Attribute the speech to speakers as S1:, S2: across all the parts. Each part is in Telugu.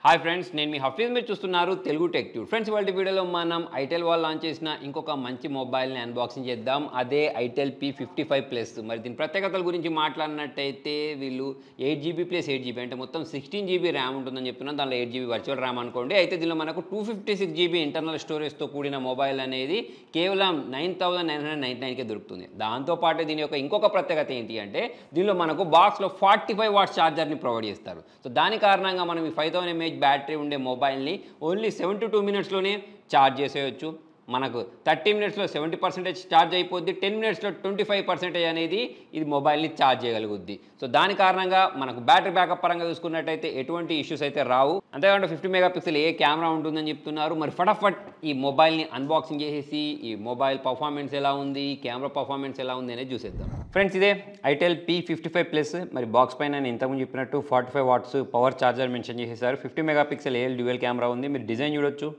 S1: హాయ్ ఫ్రెండ్స్, నేను మీ హఫీజ్. మీరు చూస్తున్నారు తెలుగు టెక్ ట్యూబ్. ఫ్రెండ్స్, ఇవాళ వీడియోలో మనం ఐటెల్ వాళ్ళు లాంచ్ చేసిన ఇంకొక మంచి మొబైల్ని అన్బాక్సింగ్ చేద్దాం. అదే ఐటెల్ P55 Plus. మరి దీని ప్రత్యేకతల గురించి మాట్లాడినట్టయితే వీళ్ళు 8GB + 8GB అంటే మొత్తం 16GB ర్యామ్ ఉంటుందని చెప్తున్నాను. దానిలో 8GB వర్చువల్ ర్యామ్ అనుకోండి. అయితే దీనిలో మనకు 256GB ఇంటర్నల్ స్టోరేజ్తో కూడిన మొబైల్ అనేది కేవలం 9999కే దొరుకుతుంది. దాంతోపాటు దీని యొక్క ఇంకొక ప్రత్యేకత ఏంటి అంటే దీనిలో మనకు బాక్స్లో 45 వాట్స్ ఛార్జర్ని ప్రొవైడ్ చేస్తారు. సో దాని కారణంగా మనం ఈ 5000 mAh బ్యాటరీ ఉండే మొబైల్ని ఓన్లీ 72 మినిట్స్లోనే ఛార్జ్ చేసేయచ్చు. మనకు 30 మినిట్స్లో 70% ఛార్జ్ అయిపోద్ది. 10 మినిట్స్లో 25% అనేది ఇది మొబైల్ని ఛార్జ్ చేయగలుగుద్ది. సో దాని కారణంగా మనకు బ్యాటరీ బ్యాకప్ పరంగా చూసుకున్నట్టయితే ఎటువంటి ఇష్యూస్ అయితే రావు. అంతేకాకుండా 50 మెగాపిక్సెల్ కెమెరా ఉంటుందని చెప్తున్నారు. మరి ఫటాఫట్ ఈ మొబైల్ని అన్బాక్సింగ్ చేసేసి ఈ మొబైల్ పర్ఫార్మెన్స్ ఎలా ఉంది, కెమెరా పర్ఫార్మెన్స్ ఎలా ఉంది అనేది చూసేద్దాం. ఫ్రెండ్స్, ఇదే ఐటెల్ P55 Plus. మరి బాక్స్ పైన నేను ఇంతకుముందు చెప్పినట్టు 45 వాట్స్ పవర్ ఛార్జర్ మెన్షన్ చేసేసారు. 50 మెగాపిక్సెల్ డ్యూయల్ కెమెరా ఉంది. మీరు డిజైన్ చూడొచ్చు,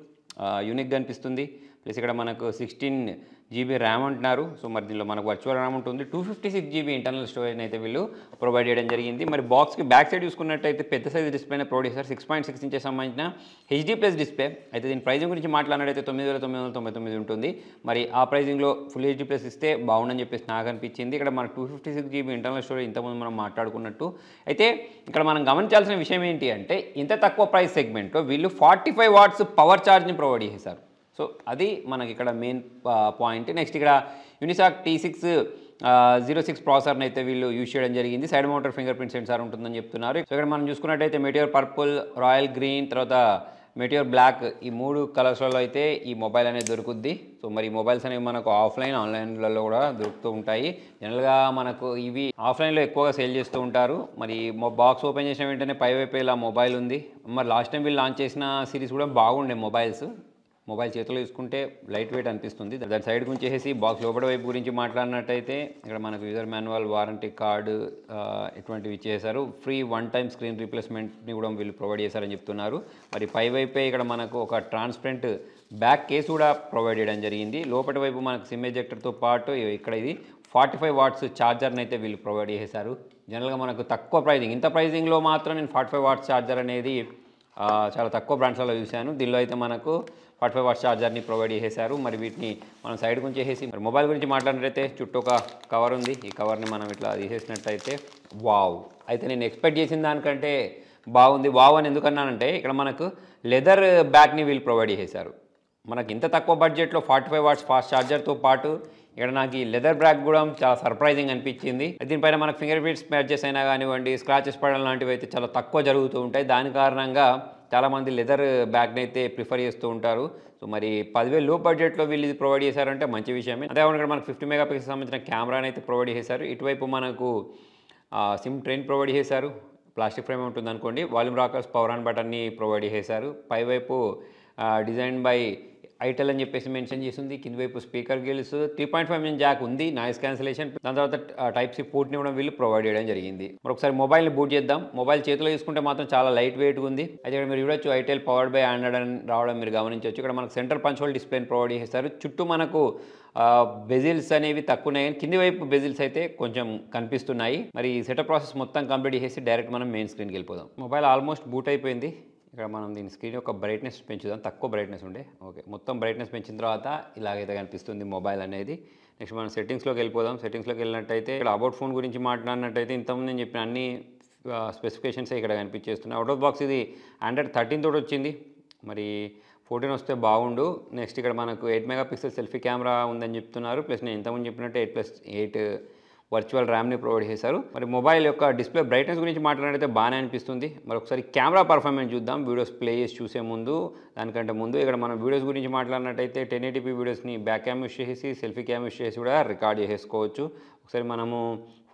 S1: యూనిక్గా అనిపిస్తుంది. ప్లస్ ఇక్కడ మనకు 16GB ర్యామ్ అంటున్నారు. సో మరి దీనిలో మనకు వర్చువల్ ర్యామ్ ఉంటుంది. 256GB ఇంటర్నల్ స్టోరేజ్ అయితే వీళ్ళు ప్రొవైడ్ చేయడం జరిగింది. మరి బాక్స్కి బ్యాక్ సైడ్ చూసుకున్నట్టయితే పెద్ద సైజ్ డిస్ప్లేనే ప్రొవైడ్ చేశారు. 6.6 ఇంచెస్ సంబంధించిన HD+ డిస్ప్లే. అయితే దీని ప్రైజింగ్ గురించి మాట్లాడినట్టయితే 9999 ఉంటుంది. మరి ఆ ప్రైజింగ్లో ఫుల్ HD+ ఇస్తే బాగుండని చెప్పేసి నాకు అనిపించింది. ఇక్కడ మనకు 256GB ఇంటర్నల్ స్టోరేజ్ ఇంతకుముందు మనం మాట్లాడుకున్నట్టు. అయితే ఇక్కడ మనం గమనించాల్సిన విషయం ఏంటి అంటే ఇంత తక్కువ ప్రైస్ సెగ్మెంట్లో వీళ్ళు 45 వాట్స్ పవర్ ఛార్జ్ని ప్రొవైడ్ చేశారు. సో అది మనకి ఇక్కడ మెయిన్ పాయింట్. నెక్స్ట్ ఇక్కడ యూనిసాక్ T606 ప్రాసెసర్ని అయితే వీళ్ళు యూజ్ చేయడం జరిగింది. సైడ్ మౌంటర్ ఫింగర్ ప్రింట్ సెన్సార్ ఉంటుందని చెప్తున్నారు. సో ఇక్కడ మనం చూసుకున్నట్టయితే మెటియర్ పర్పుల్, రాయల్ గ్రీన్, తర్వాత మెటియర్ బ్లాక్, ఈ 3 కలర్స్లలో అయితే ఈ మొబైల్ అనేది దొరుకుద్ది. సో మరి ఈ మొబైల్స్ అనేవి మనకు ఆఫ్లైన్, ఆన్లైన్లలో కూడా దొరుకుతూ ఉంటాయి. జనరల్గా మనకు ఇవి ఆఫ్లైన్లో ఎక్కువగా సేల్ చేస్తూ ఉంటారు. మరి బాక్స్ ఓపెన్ చేసిన వెంటనే పైవైపు ఇలా మొబైల్ ఉంది. మరి లాస్ట్ టైం వీళ్ళు లాంచ్ చేసిన సిరీస్ కూడా బాగుండే మొబైల్ చేతిలో తీసుకుంటే లైట్ వెయిట్ అనిపిస్తుంది. దాని సైడ్ గురించి చేసేసి బాక్స్ లోపల వైపు గురించి మాట్లాడినట్టయితే ఇక్కడ మనకు యూజర్ మాన్యువల్, వారంటీ కార్డు ఇటువంటివి ఇచ్చేసారు. ఫ్రీ 1 టైమ్ స్క్రీన్ రీప్లేస్మెంట్ని కూడా వీళ్ళు ప్రొవైడ్ చేశారని చెప్తున్నారు. మరి పై వైపే ఇక్కడ మనకు ఒక ట్రాన్స్పరెంట్ బ్యాక్ కేసు కూడా ప్రొవైడ్ చేయడం జరిగింది. లోపటి వైపు మనకు సిమ్ ఎజెక్టర్తో పాటు ఇక్కడ ఇది 45 వాట్స్ ఛార్జర్ని అయితే వీళ్ళు ప్రొవైడ్ చేశారు. జనరల్గా మనకు తక్కువ ప్రైజింగ్, ఇంత ప్రైజింగ్లో మాత్రం నేను 45 వాట్స్ ఛార్జర్ అనేది చాలా తక్కువ బ్రాండ్స్లో చూశాను. దీనిలో అయితే మనకు 45 వాట్స్ ఛార్జర్ని ప్రొవైడ్ చేసేసారు. మరి వీటిని మనం సైడ్ గురించి చేసేసి మరి మొబైల్ గురించి మాట్లాడినట్టయితే చుట్టూ ఒక కవర్ ఉంది. ఈ కవర్ని మనం ఇట్లా తీసేసినట్టయితే వావ్, అయితే నేను ఎక్స్పెక్ట్ చేసిన దానికంటే బాగుంది. వావ్ అని ఎందుకన్నానంటే ఇక్కడ మనకు లెదర్ బ్యాగ్ని వీళ్ళు ప్రొవైడ్ చేసేసారు. మనకి ఇంత తక్కువ బడ్జెట్లో 45 వాట్స్ ఫాస్ట్ ఛార్జర్తో పాటు ఇక్కడ నాకు ఈ లెదర్ బ్యాగ్ కూడా చాలా సర్ప్రైజింగ్ అనిపించింది. దీనిపైన మనకు ఫింగర్ ప్రింట్స్ స్క్రాచెస్ అయినా కానివ్వండి, స్క్రాచెస్ పడడం లాంటివి అయితే చాలా తక్కువ జరుగుతూ ఉంటాయి. దాని కారణంగా చాలామంది లెదర్ బ్యాగ్ని అయితే ప్రిఫర్ చేస్తూ ఉంటారు. సో మరి 10,000 లో బడ్జెట్లో వీళ్ళు ఇది ప్రొవైడ్ చేశారంటే మంచి విషయమే. అదే ఇక్కడ మనకు 50 మెగాపిక్సెల్ సంబంధించిన కెమెరాని అయితే ప్రొవైడ్ చేశారు. ఇటువైపు మనకు సిమ్ ట్రైన్ ప్రొవైడ్ చేశారు. ప్లాస్టిక్ ఫ్రేమ్ ఉంటుంది అనుకోండి. వాల్యూమ్ రాకర్స్, పవర్ ఆన్ బటన్ని ప్రొవైడ్ చేశారు. పైవైపు డిజైన్ బై ఐటెల్ అని చెప్పేసి మెన్షన్ చేసింది. కింది వైపు స్పీకర్ గిల్స్, 3.5mm జాక్ ఉంది, నాయిస్ క్యాన్సిలేషన్. దాని తర్వాత టైప్ సి పోర్ట్ని కూడా వీళ్ళు ప్రొవైడ్ చేయడం జరిగింది. మరొకసారి మొబైల్ని బూట్ చేద్దాం. మొబైల్ చేతిలో తీసుకుంటే మాత్రం చాలా లైట్ వెయిట్గా ఉంది. అయితే ఇక్కడ మీరు చూడొచ్చు ఐటెల్ పవర్డ్ బై ఆండ్రాయిడ్ అని రావడం మీరు గమనించవచ్చు. ఇక్కడ మనకు సెంటర్ పంచ్ హోల్ డిస్ప్లేని ప్రొవైడ్ చేస్తారు. చుట్టూ మనకు బెజిల్స్ అనేవి తక్కువ ఉన్నాయి, కానీ కింది వైపు బెజిల్స్ అయితే కొంచెం కనిపిస్తున్నాయి. మరి సెటప్ ప్రాసెస్ మొత్తం కంప్లీట్ చేసి డైరెక్ట్ మనం మెయిన్ స్క్రీన్కి వెళ్ళిపోదాం. మొబైల్ ఆల్మోస్ట్ బూట్ అయిపోయింది. ఇక్కడ మనం దీని స్క్రీన్ యొక్క బ్రైట్నెస్ పెంచుదాం. తక్కువ బ్రైట్నెస్ ఉండే, ఓకే, మొత్తం బ్రైట్నెస్ పెంచిన తర్వాత ఇలాగైతే కనిపిస్తుంది మొబైల్ అనేది. నెక్స్ట్ మనం సెట్టింగ్స్లోకి వెళ్ళిపోదాం. సెట్టింగ్స్లోకి వెళ్ళినట్టయితే ఇక్కడ అబౌట్ ఫోన్ గురించి మాట్లాడినట్టయితే ఇంతకుముందు నేను చెప్పిన అన్ని స్పెసిఫికేషన్స్ ఇక్కడ కనిపించేస్తున్నాయి. అవుట్ ఆఫ్ బాక్స్ ఇది Android 13 తోటి వచ్చింది. మరి 14 వస్తే బాగుండు. నెక్స్ట్ ఇక్కడ మనకు 8 మెగాపిక్సెల్ సెల్ఫీ కెమెరా ఉందని చెప్తున్నారు. ప్లస్ నేను ఇంతకుముందు చెప్పినట్టు 8+8 వర్చువల్ ర్యామ్ని ప్రొవైడ్ చేశారు. మరి మొబైల్ యొక్క డిస్ప్లే బ్రైట్నెస్ గురించి మాట్లాడితే బాగానే అనిపిస్తుంది. మరి ఒకసారి కెమెరా పర్ఫార్మెన్స్ చూద్దాం వీడియోస్ ప్లే చేసి చూసే ముందు. దానికంటే ముందు ఇక్కడ మనం వీడియోస్ గురించి మాట్లాడినట్టయితే 1080p వీడియోస్ని బ్యాక్ క్యామ్ యూస్ చేసి, సెల్ఫీ క్యామ్ యూస్ చేసి కూడా రికార్డ్ చేసుకోవచ్చు. ఒకసారి మనము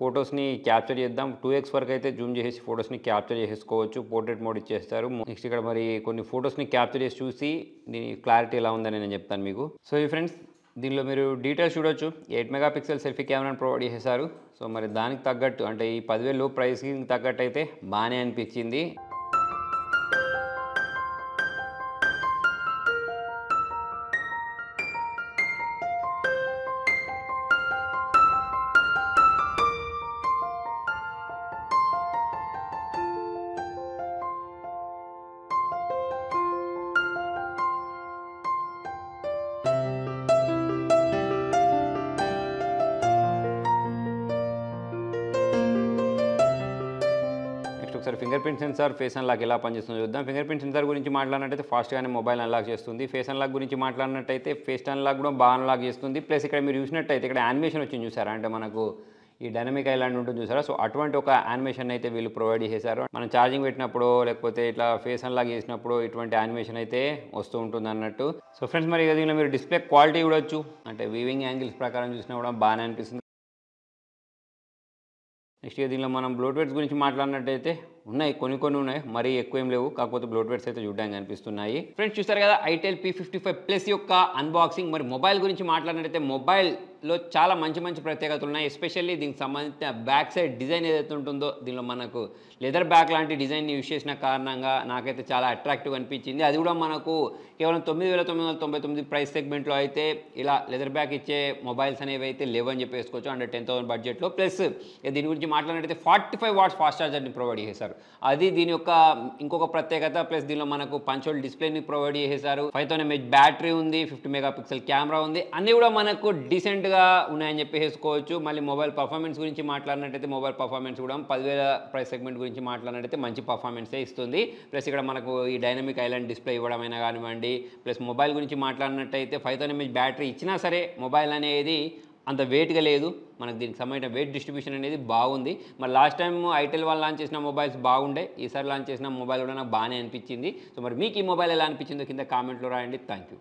S1: ఫొటోస్ని క్యాప్చర్ చేద్దాం. 2x వరకు అయితే జూమ్ చేసి ఫొటోస్ని క్యాప్చర్ చేసుకోవచ్చు. పోర్ట్రేట్ మోడ్ ఇచ్చేస్తారు. నెక్స్ట్ ఇక్కడ మరి కొన్ని ఫొటోస్ని క్యాప్చర్ చేసి చూసి దీని క్లారిటీ ఎలా ఉందని నేను చెప్తాను మీకు. సో ఈ ఫ్రెండ్స్, దీనిలో మీరు డీటెయిల్స్ చూడొచ్చు. 8 మెగాపిక్సెల్ సెల్ఫీ కెమెరాని ప్రొవైడ్ చేశారు. సో మరి దానికి తగ్గట్టు అంటే ఈ 10,000 లో ప్రైస్కి తగ్గట్టు అయితే బాగానే అనిపించింది. ఒకసారి finger print censor face unlock ఎలా పనిచేస్తుందో చూద్దాం. ఫింగర్ ప్రింట్ సెన్సార్ గురించి మాట్లాడినట్టయితే ఫాస్ట్గానే మొబైల్ అన్లాక్ చేస్తుంది. ఫేస్ అన్లాక్ గురించి మాట్లాడినట్టయితే ఫేస్ అన్లాక్ కూడా బాగా అన్లాక్ చేస్తుంది. ప్లస్ ఇక్కడ మీరు చూసినట్టయితే ఇక్కడ యానిమేషన్ వచ్చింది చూసారా, అంటే మనకు ఈ డైనమిక్ ఐలాండ్ ఉంటుంది చూసారా, సో అటువంటి ఒక యానిమేషన్ అయితే వీళ్ళు ప్రొవైడ్ చేశారు. మనం ఛార్జింగ్ పెట్టినప్పుడు లేకపోతే ఇట్లా ఫేస్ అన్లాక్ చేసినప్పుడు ఇటువంటి యానిమేషన్ అయితే వస్తూ ఉంటుంది అన్నట్టు. సో ఫ్రెండ్స్, మరి దీనిలో మీరు డిస్ప్లే క్వాలిటీ చూడొచ్చు, అంటే వీవింగ్ యాంగిల్స్ ప్రకారం చూసినా కూడా బాగానే అనిపిస్తుంది. నెక్స్ట్ దీనిలో మనం బ్లోట్వేర్స్ గురించి మాట్లాడినట్టయితే ఉన్నాయి, కొన్ని ఉన్నాయి, మరీ ఎక్కువ ఏం లేవు, కాకపోతే బ్లోట్వేర్స్ అయితే చూడడానికి అనిపిస్తున్నాయి. ఫ్రెండ్స్ చూస్తారు కదా ఐటెల్ P55 ప్లస్ యొక్క అన్బాక్సింగ్. మరి మొబైల్ గురించి మాట్లాడినట్టయితే మొబైల్లో చాలా మంచి ప్రత్యేకతలు ఉన్నాయి. ఎస్పెషల్లీ దీనికి సంబంధించిన బ్యాక్ సైడ్ డిజైన్ ఏదైతే ఉంటుందో దీనిలో మనకు లెదర్ బ్యాక్ లాంటి డిజైన్ని యూజ్ చేసిన కారణంగా నాకైతే చాలా అట్రాక్టివ్ అనిపించింది. అది కూడా మనకు కేవలం 9,999 ప్రైస్ సెగ్మెంట్లో అయితే ఇలా లెదర్ బ్యాక్ ఇచ్చే మొబైల్స్ అనేవి అయితే లేవని చెప్పేసుకోవచ్చు, అండర్ 10,000 బడ్జెట్లో. ప్లస్ దీని గురించి మాట్లాడినట్టయితే 45 వాట్స్ ఫాస్ట్ ఛార్జర్ని ప్రొవైడ్ చేశారు, అది దీని యొక్క ఇంకొక ప్రత్యేకత. ప్లస్ దీనిలో మనకు పంచోల్ డిస్ప్లేని ప్రొవైడ్ చేశారు, 5000 mAh బ్యాటరీ ఉంది, 50 మెగాపిక్సెల్ కెమెరా ఉంది, అన్నీ కూడా మనకు డీసెంట్గా ఉన్నాయని చెప్పేసుకోవచ్చు. మళ్ళీ మొబైల్ పర్ఫార్మెన్స్ గురించి మాట్లాడినట్టయితే మొబైల్ పర్ఫార్మెన్స్ కూడా 10,000 ప్రైస్ సెగ్మెంట్ గురించి మాట్లాడినట్టయితే మంచి పర్ఫార్మెన్సే ఇస్తుంది. ప్లస్ ఇక్కడ మనకు ఈ డైనమిక్ ఐలాండ్ డిస్ప్లే ఇవ్వడమైనా కానివ్వండి, ప్లస్ మొబైల్ గురించి మాట్లాడినట్టయితే 5000 mAh బ్యాటరీ ఇచ్చినా సరే మొబైల్ అనేది అంత వెయిట్గా లేదు, మనకు దీనికి సంబంధించిన వెయిట్ డిస్ట్రిబ్యూషన్ అనేది బాగుంది. మరి లాస్ట్ టైం ఐటెల్ వాళ్ళు లాంచ్ చేసిన మొబైల్స్ బాగుండే, ఈసారి లాంచ్ చేసిన మొబైల్ కూడా నాకు బాగానే అనిపించింది. సో మరి మీకు ఈ మొబైల్ ఎలా అనిపించిందో కింద కామెంట్లో రాయండి. Thank you.